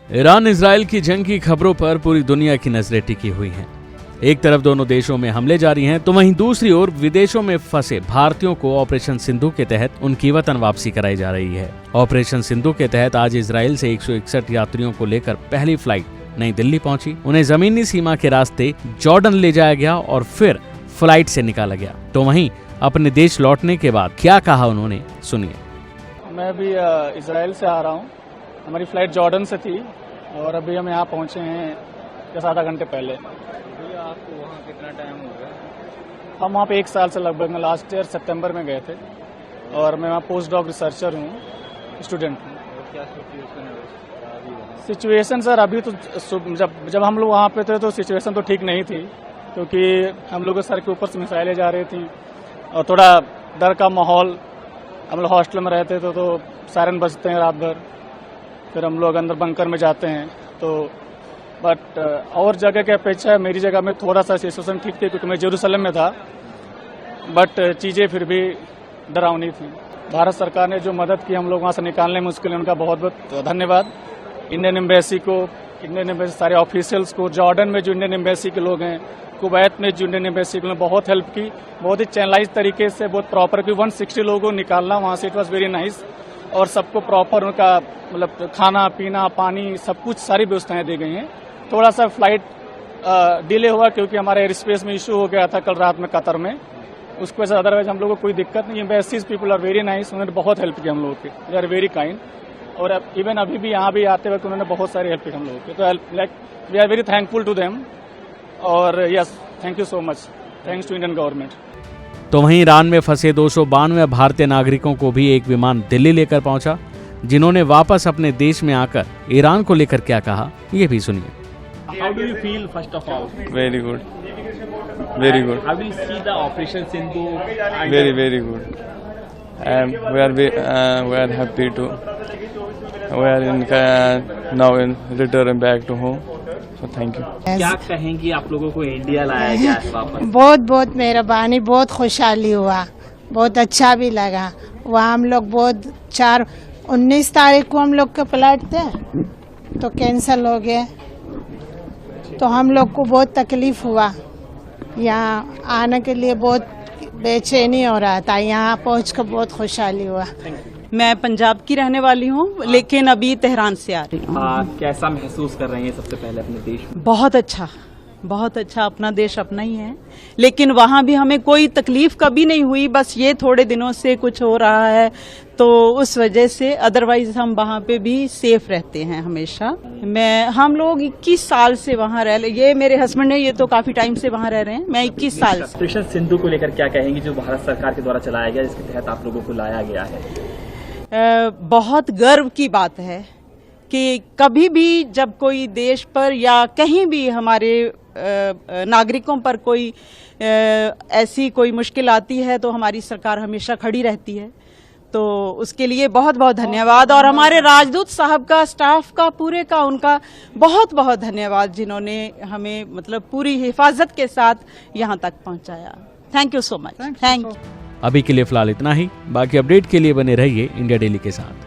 Iran Israel की जंग की खबरों पर पूरी दुनिया की नजरें टिकी हुई हैं। एक तरफ दोनों देशों में हमले जारी हैं, तो वहीं दूसरी ओर विदेशों में फंसे भारतीयों को ऑपरेशन सिंधु के तहत उनकी वतन वापसी कराई जा रही है। ऑपरेशन सिंधु के तहत आज इजराइल से 161 यात्रियों को लेकर पहली फ्लाइट नई दिल्ली पहुंची। उन्हें जमीनी सीमा के रास्ते जॉर्डन ले जाया गया और फिर फ्लाइट से निकाला गया। तो वहीं अपने देश लौटने के बाद क्या कहा उन्होंने, सुनिए। मैं अभी इजराइल से आ रहा हूँ। हमारी फ्लाइट जॉर्डन से थी और अभी हम यहाँ पहुँचे हैं 10 घंटे पहले। आपको वहाँ कितना टाइम हो गया? हम वहाँ पे 1 साल से लगभग लास्ट ईयर सितंबर में गए थे और मैं वहाँ पोस्ट डॉक रिसर्चर हूँ, स्टूडेंट हूँ। क्या सिचुएशन है? सिचुएशन सर अभी तो जब हम लोग वहाँ पे थे तो सिचुएशन तो ठीक नहीं थी, क्योंकि हम लोग के सर के ऊपर से मिसाइलें जा रही थी और थोड़ा डर का माहौल। हम लोग हॉस्टल में रहते थे तो सायरन बजते हैं रात भर, फिर हम लोग अंदर बंकर में जाते हैं। तो बट और जगह के अपेक्षा मेरी जगह में थोड़ा सा सिचुएशन ठीक थी, क्योंकि मैं जेरूसलम में था, बट चीज़ें फिर भी डरावनी थी। भारत सरकार ने जो मदद की हम लोग वहाँ से निकालने में, उसके लिए उनका बहुत बहुत धन्यवाद। इंडियन एम्बेसी को, इंडियन एम्बेसी सारे ऑफिशियल्स को, जॉर्डन में जो इंडियन एम्बेसी के लोग हैं, कुवैत में जो इंडियन एम्बेसी के लोग बहुत हेल्प की, बहुत ही चैनलाइज तरीके से, बहुत प्रॉपर की 160 लोगों को निकालना वहाँ से, इट वॉज वेरी नाइस। और सबको प्रॉपर उनका मतलब खाना पीना पानी सब कुछ सारी व्यवस्थाएं दी गई हैं। थोड़ा सा फ्लाइट डिले हुआ क्योंकि हमारे एयर स्पेस में इशू हो गया था कल रात में कतर में, उसकी वजह से। अदरवाइज हम लोगों को कोई दिक्कत नहीं। Embassies people are very nice, उन्होंने बहुत हेल्प की हम लोगों की, दे आर वेरी काइंड। और इवन अभी भी यहाँ भी आते वक्त उन्होंने बहुत सारी हेल्प की हम लोगों की। तो like we are very thankful to them. और yes, thank you so much, thanks to Indian government. तो वहीं ईरान में फंसे 292 भारतीय नागरिकों को भी एक विमान दिल्ली लेकर पहुंचा, जिन्होंने वापस अपने देश में आकर ईरान को लेकर क्या कहा, ये भी सुनिए। How do you feel first of all? Very good. Very good. How do you see the Operation Sindhu? Very good. And we are happy to. We are in now in return back to home. So thank you. क्या कहेंगी आप लोगों को India लाया गया है वापस? बहुत मेहरबानी, बहुत खुशहाली हुआ, बहुत अच्छा भी लगा। वहाँ हम लोग 19 तारीख को हम लोग का फ्लाइट थे तो कैंसिल हो गए, तो हम लोग को बहुत तकलीफ हुआ। यहाँ आने के लिए बहुत बेचैनी हो रहा था, यहाँ पहुँच कर बहुत खुशहाली हुआ। मैं पंजाब की रहने वाली हूँ, लेकिन अभी तेहरान से आ रही हूँ। कैसा महसूस कर रही हैं सबसे पहले अपने देश में? बहुत अच्छा। अपना देश अपना ही है, लेकिन वहाँ भी हमें कोई तकलीफ कभी नहीं हुई। बस ये थोड़े दिनों से कुछ हो रहा है तो उस वजह से, अदरवाइज हम वहाँ पे भी सेफ रहते हैं हमेशा। हम लोग 21 साल से वहाँ ये मेरे हस्बैंड है, ये तो काफी टाइम से वहाँ रह रहे हैं। मैं 21 साल से। ऑपरेशन सिंधु को लेकर क्या कहेंगी, जो भारत सरकार के द्वारा चलाया गया, जिसके तहत आप लोगों को लाया गया है? बहुत गर्व की बात है कि कभी भी जब कोई देश पर या कहीं भी हमारे नागरिकों पर कोई ऐसी कोई मुश्किल आती है तो हमारी सरकार हमेशा खड़ी रहती है। तो उसके लिए बहुत धन्यवाद। और हमारे राजदूत साहब का, स्टाफ का, पूरे का, उनका बहुत धन्यवाद, जिन्होंने हमें मतलब पूरी हिफाजत के साथ यहाँ तक पहुँचाया। Thank you so much. Thank you. अभी के लिए फिलहाल इतना ही। बाकी अपडेट के लिए बने रहिए इंडिया डेली के साथ।